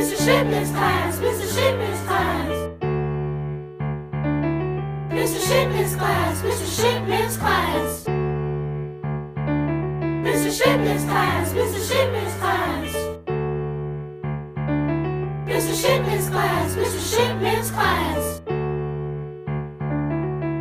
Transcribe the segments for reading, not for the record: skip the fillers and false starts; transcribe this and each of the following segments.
Mr. Shipman's class, Mr. Shipman's class. Mr. Shipman's class, Mr. Shipman's class. Mr. Shipman's class, Mr. Shipman's class. Mr. Shipman's class, Mr. Shipman's class.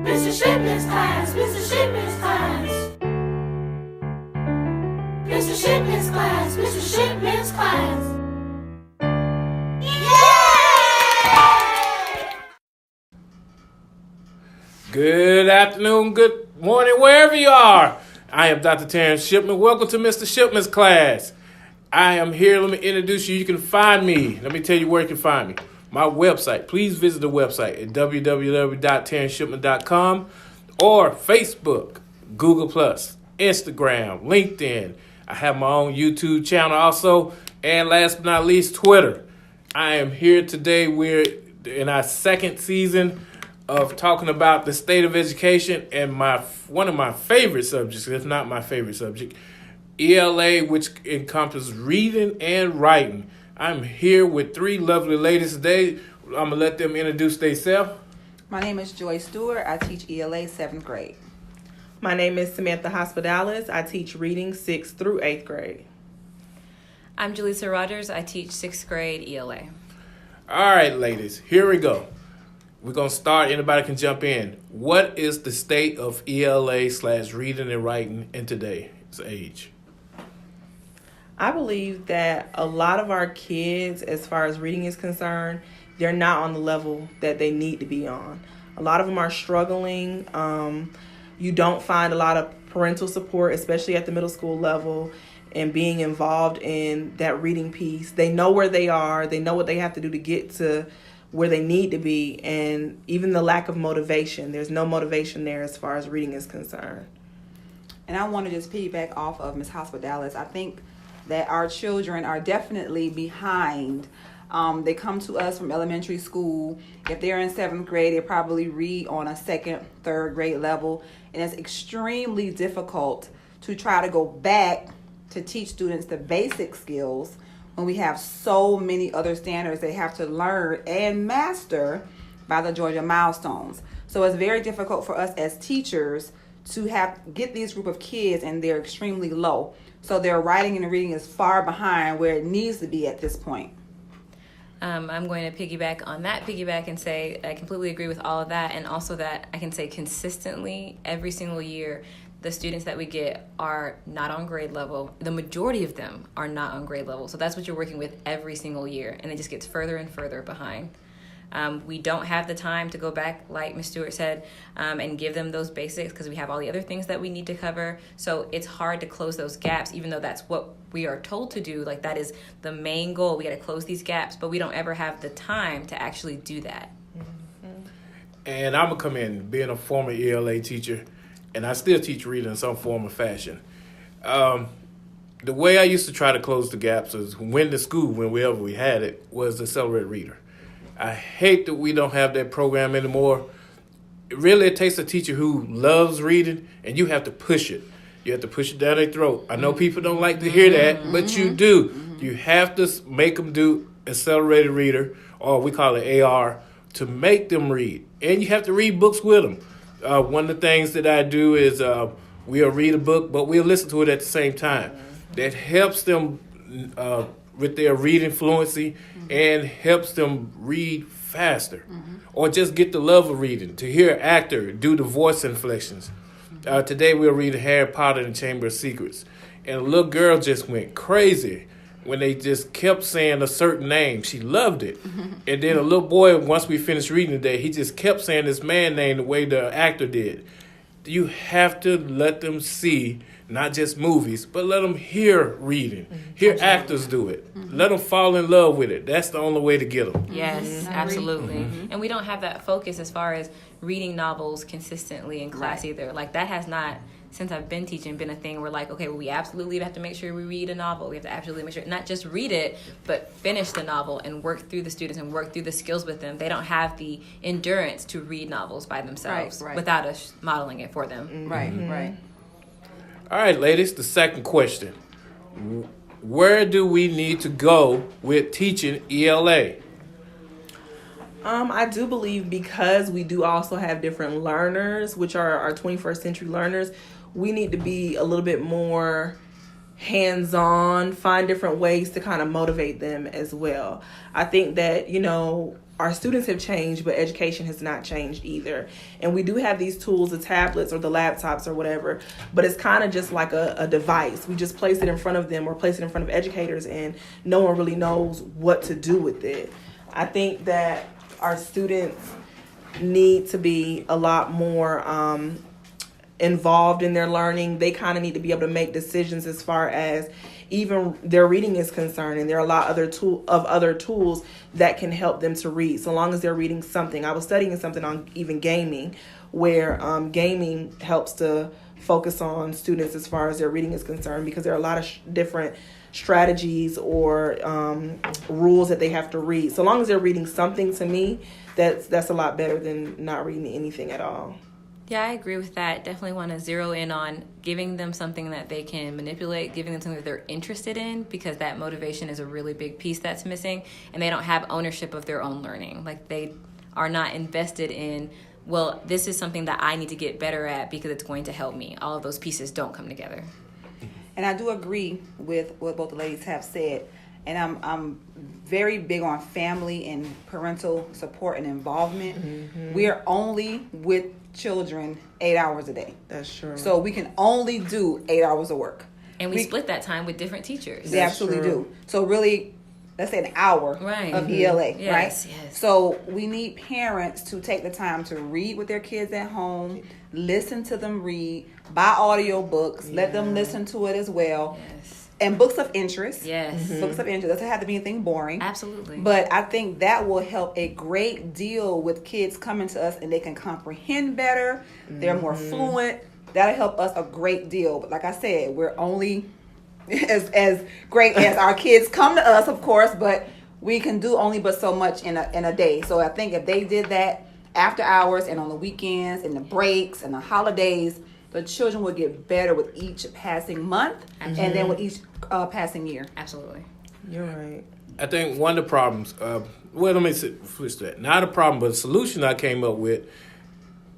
Mr. Shipman's class, Mr. Shipman's class. Mr. Shipman's class, Mr. Shipman's class. Good afternoon, good morning, wherever you are. I am Dr. Terrence Shipman. Welcome to Mr. Shipman's class. I am here. Let me introduce you. You can find me. Let me tell you where you can find me. My website. Please visit the website at www.terrenceshipman.com or Facebook, Google+, Instagram, LinkedIn. I have my own YouTube channel also. And last but not least, Twitter. I am here today. We're in our second season of talking about the state of education and one of my favorite subjects, if not my favorite subject, ELA, which encompasses reading and writing. I'm here with three lovely ladies today. I'm going to let them introduce themselves. My name is Joy Stewart. I teach ELA 7th grade. My name is Samantha Hospitalis. I teach reading 6th through 8th grade. I'm Jaleesa Rogers. I teach 6th grade ELA. All right, ladies, here we go. We're going to start. Anybody can jump in. What is the state of ELA/reading and writing in today's age? I believe that a lot of our kids, as far as reading is concerned, they're not on the level that they need to be on. A lot of them are struggling. You don't find a lot of parental support, especially at the middle school level, and being involved in that reading piece. They know where they are. They know what they have to do to get to where they need to be, and even the lack of motivation. There's no motivation there as far as reading is concerned. And I want to just piggyback off of Ms. Hospitalis. I think that our children are definitely behind. They come to us from elementary school. If they're in 7th grade, they probably read on a 2nd, 3rd grade level. And it's extremely difficult to try to go back to teach students the basic skills when we have so many other standards they have to learn and master by the Georgia milestones. So it's very difficult for us as teachers to get these group of kids, and they're extremely low. So their writing and reading is far behind where it needs to be at this point. I'm going to piggyback and say I completely agree with all of that, and also that I can say consistently every single year the students that we get are not on grade level. The majority of them are not on grade level. So that's what you're working with every single year, and it just gets further and further behind. We don't have the time to go back, like Ms. Stewart said, and give them those basics because we have all the other things that we need to cover. So it's hard to close those gaps, even though that's what we are told to do. Like, that is the main goal. We got to close these gaps, but we don't ever have the time to actually do that. Mm-hmm. And I'm going to come in, being a former ELA teacher, and I still teach reading in some form or fashion. The way I used to try to close the gaps is when the school, whenever we had it, was the accelerated reader. I hate that we don't have that program anymore. It takes a teacher who loves reading, and you have to push it. You have to push it down their throat. I know people don't like to hear that, but you do. You have to make them do accelerated reader, or we call it AR, to make them read. And you have to read books with them. One of the things that I do is we'll read a book, but we'll listen to it at the same time. That helps them with their reading fluency and helps them read faster. Or just get the love of reading, to hear an actor do the voice inflections. Today we'll read Harry Potter and the Chamber of Secrets. And a little girl just went crazy when they just kept saying a certain name. She loved it. And then a little boy, once we finished reading today, he just kept saying this man name the way the actor did. You have to let them see not just movies, but let them hear reading. Hear actors do it. Let them fall in love with it. That's the only way to get them. Yes, absolutely. And we don't have that focus as far as reading novels consistently in class either. Like, that has not, since I've been teaching, been a thing where, like, okay, well, we absolutely have to make sure we read a novel. We have to absolutely make sure, not just read it, but finish the novel and work through the students and work through the skills with them. They don't have the endurance to read novels by themselves without us modeling it for them. Right. All right, ladies, the second question. where do we need to go with teaching ELA? I do believe because we do also have different learners, which are our 21st century learners, we need to be a little bit more hands-on, find different ways to kind of motivate them as well. I think that, our students have changed, but education has not changed either. And we do have these tools, the tablets or the laptops or whatever, but it's kind of just like a device. We just place it in front of them or place it in front of educators, and no one really knows what to do with it. I think that our students need to be a lot more involved in their learning. They kind of need to be able to make decisions as far as even their reading is concerned, and there are a lot other tools that can help them to read, so long as they're reading something. I was studying something on even gaming, where gaming helps to focus on students as far as their reading is concerned, because there are a lot of different strategies or rules that they have to read. So long as they're reading something, to me, that's a lot better than not reading anything at all. Yeah, I agree with that. Definitely want to zero in on giving them something that they can manipulate, giving them something that they're interested in, because that motivation is a really big piece that's missing, and they don't have ownership of their own learning. Like, they are not invested in, well, this is something that I need to get better at because it's going to help me. All of those pieces don't come together. And I do agree with what both the ladies have said. And I'm very big on family and parental support and involvement. Mm-hmm. We are only with children 8 hours a day. That's true. So we can only do 8 hours of work. And we split that time with different teachers. They absolutely do. So really, let's say an hour of ELA, yes, right? Yes. So we need parents to take the time to read with their kids at home, listen to them read, buy audio books, let them listen to it as well. Yes. And books of interest. Yes. Mm-hmm. Books of interest. Doesn't have to be anything boring. Absolutely. But I think that will help a great deal with kids coming to us, and they can comprehend better. They're more fluent. That'll help us a great deal. But like I said, we're only as great as our kids come to us, of course, but we can do only but so much in a day. So I think if they did that after hours and on the weekends and the breaks and the holidays, the children will get better with each passing month and then with each passing year. Absolutely. You're right. I think one of the problems, let me switch that. Not a problem, but a solution I came up with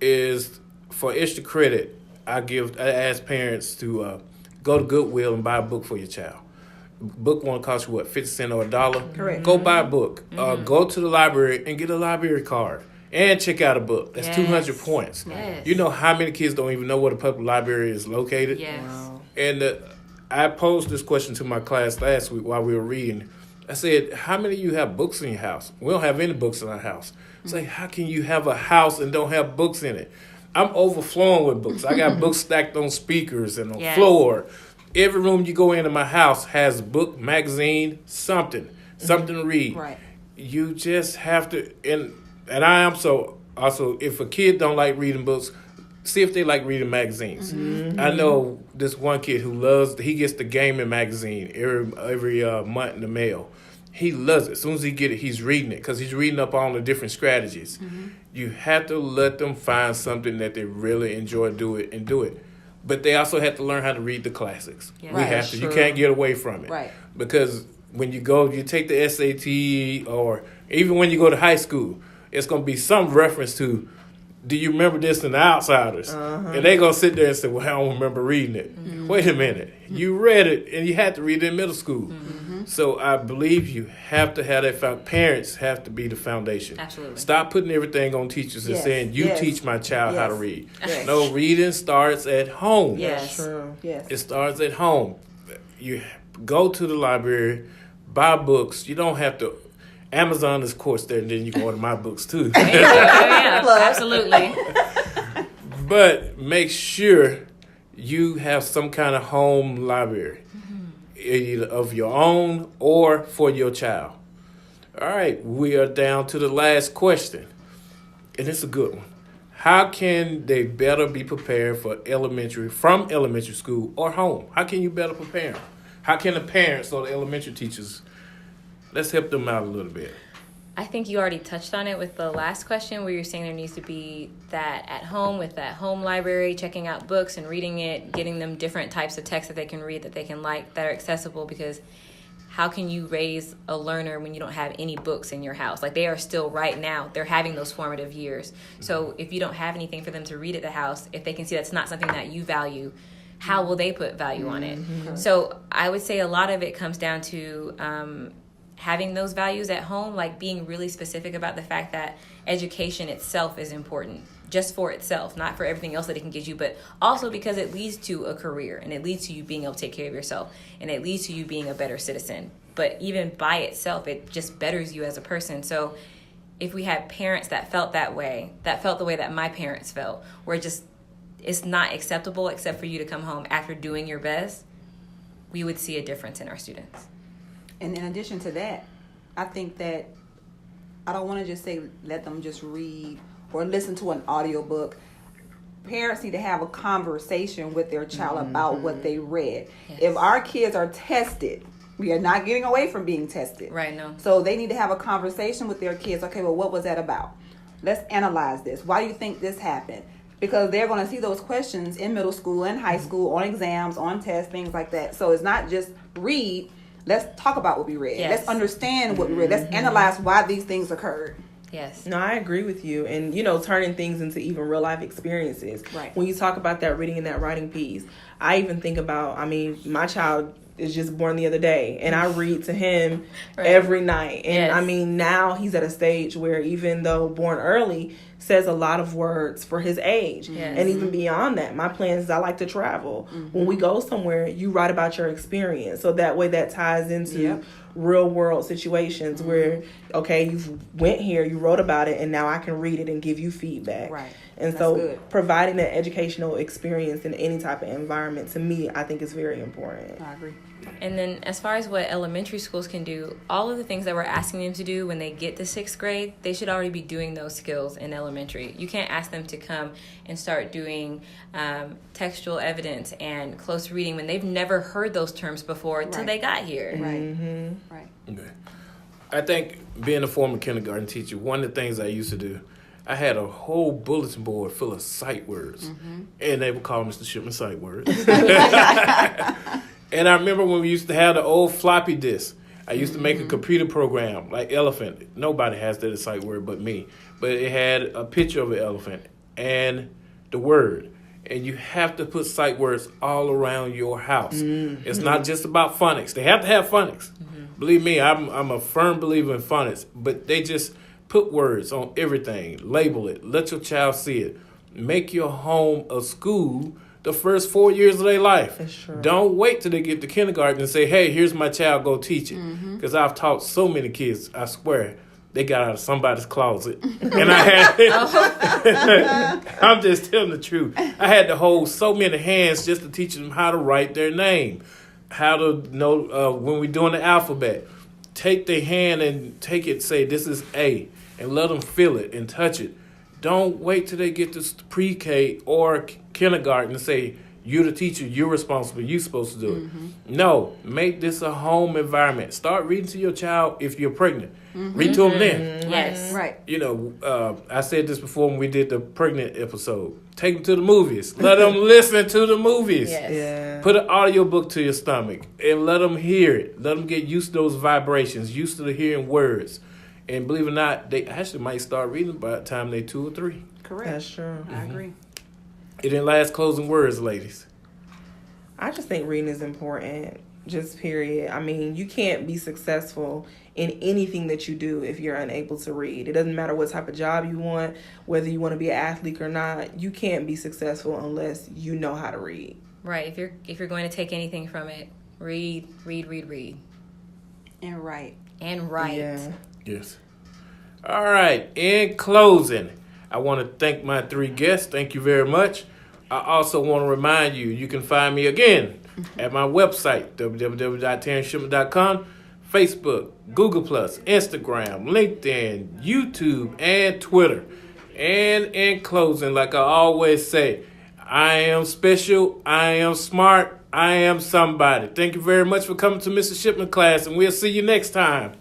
is, for extra credit, I ask parents to go to Goodwill and buy a book for your child. Book won't cost you, 50 cents or $1? Correct. Go buy a book. Go to the library and get a library card. And check out a book. That's 200 points. Yes. You know how many kids don't even know where the public library is located? Yes. Wow. And I posed this question to my class last week while we were reading. I said, how many of you have books in your house? We don't have any books in our house. It's like, how can you have a house and don't have books in it? I'm overflowing with books. I got books stacked on speakers and on floor. Every room you go into my house has a book, magazine, something to read. Right. You just have to, and I am so also, if a kid don't like reading books, see if they like reading magazines. Mm-hmm. I know this one kid who he gets the gaming magazine every month in the mail. He loves it. As soon as he get it, he's reading it because he's reading up on the different strategies. Mm-hmm. You have to let them find something that they really enjoy, do it. But they also have to learn how to read the classics. Yeah. We have to. Sure. You can't get away from it. Right. Because when you take the SAT, or even when you go to high school, it's going to be some reference to, do you remember this in The Outsiders? Uh-huh. And they're going to sit there and say, well, I don't remember reading it. Mm-hmm. Wait a minute. You read it, and you had to read it in middle school. Mm-hmm. So I believe you have to have that. Parents have to be the foundation. Absolutely. Stop putting everything on teachers and saying, you teach my child how to read. Yes. No, reading starts at home. Yes. True. Yes. It starts at home. You go to the library, buy books. You don't have to. Amazon is, of course, there, and then you can order my books, too. Yeah, absolutely. But make sure you have some kind of home library, either of your own or for your child. All right, we are down to the last question, and it's a good one. How can they better be prepared from elementary school or home? How can you better prepare them? How can the parents or the elementary teachers, let's help them out a little bit? I think you already touched on it with the last question where you're saying there needs to be that at home with that home library, checking out books and reading it, getting them different types of texts that they can read, that they can like, that are accessible, because how can you raise a learner when you don't have any books in your house? Like, they are still right now, they're having those formative years. So if you don't have anything for them to read at the house, if they can see that's not something that you value, how will they put value on it? Mm-hmm. So I would say a lot of it comes down to having those values at home, like being really specific about the fact that education itself is important, just for itself, not for everything else that it can get you, but also because it leads to a career, and it leads to you being able to take care of yourself, and it leads to you being a better citizen. But even by itself, it just betters you as a person. So if we had parents that felt that way, that felt the way that my parents felt, where it's not acceptable except for you to come home after doing your best, we would see a difference in our students. And in addition to that, I think that I don't want to just say let them just read or listen to an audiobook. Parents need to have a conversation with their child about what they read. Yes. If our kids are tested, we are not getting away from being tested. Right, no. So they need to have a conversation with their kids. Okay, well, what was that about? Let's analyze this. Why do you think this happened? Because they're going to see those questions in middle school and high school, on exams, on tests, things like that. So it's not just read. Let's talk about what we read. Yes. Let's understand what we read. Let's analyze why these things occurred. Yes. No, I agree with you. And, turning things into even real life experiences. Right. When you talk about that reading and that writing piece, I even think about, my child is just born the other day, and I read to him every night. And now he's at a stage where, even though born early, says a lot of words for his age. Yes. And even beyond that, my plan is I like to travel. When we go somewhere, you write about your experience. So that way that ties into real world situations where, okay, you went here, you wrote about it, and now I can read it and give you feedback. Right. And That's so good. Providing that educational experience in any type of environment, to me, I think is very important. I agree. And then as far as what elementary schools can do, all of the things that we're asking them to do when they get to 6th grade, they should already be doing those skills in elementary. You can't ask them to come and start doing textual evidence and close reading when they've never heard those terms before until they got here. Right. Mm-hmm. Right. Okay. I think, being a former kindergarten teacher, one of the things I used to do, I had a whole bulletin board full of sight words, and they would call Mr. Shipman sight words. And I remember when we used to have the old floppy disk. I used to make a computer program like elephant. Nobody has that as sight word but me. But it had a picture of an elephant and the word. And you have to put sight words all around your house. It's not just about phonics. They have to have phonics. Believe me, I'm a firm believer in phonics. But they just put words on everything. Label it. Let your child see it. Make your home a school the first 4 years of their life. That's true. Don't wait till they get to kindergarten and say, hey, here's my child, go teach it. Because I've taught so many kids, I swear, they got out of somebody's closet. And I had, I'm just telling the truth. I had to hold so many hands just to teach them how to write their name, how to know when we're doing the alphabet. Take their hand and take it, say, this is A, and let them feel it and touch it. Don't wait till they get to pre-K or kindergarten and say, you're the teacher, you're responsible, you're supposed to do it. No, make this a home environment. Start reading to your child if you're pregnant. Read to them then. Yes. Right. I said this before when we did the pregnant episode. Take them to the movies. Let them listen to the movies. Yes. Yeah. Put an audiobook to your stomach and let them hear it. Let them get used to those vibrations, used to the hearing words. And believe it or not, they actually might start reading by the time they're 2 or 3. Correct. That's true. I agree. It didn't last closing words, ladies. I just think reading is important, just period. You can't be successful in anything that you do if you're unable to read. It doesn't matter what type of job you want, whether you want to be an athlete or not. You can't be successful unless you know how to read. Right. If you're going to take anything from it, read. And right. And write. Yeah. Yes. All right. In closing, I want to thank my 3 guests. Thank you very much. I also want to remind you, you can find me again at my website, www.terrenceshipman.com, Facebook, Google+, Instagram, LinkedIn, YouTube, and Twitter. And in closing, like I always say, I am special, I am smart, I am somebody. Thank you very much for coming to Mr. Shipman class, and we'll see you next time.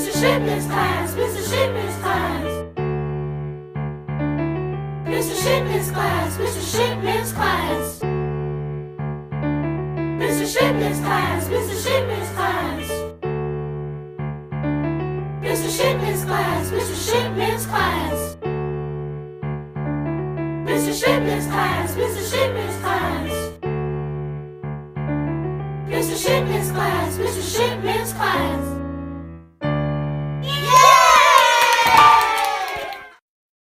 Mr. Shipman's class, Mr. Shipman's class. Mr. Shipman's class, Mr. Shipman's class. Mr. Shipman's class, Mr. Shipman's class. Mr. Shipman's class, Mr. Shipman's class. Mr. Shipman's class, Mr. Shipman's class. Mr. Shipman's class, Mr. Shipman's class.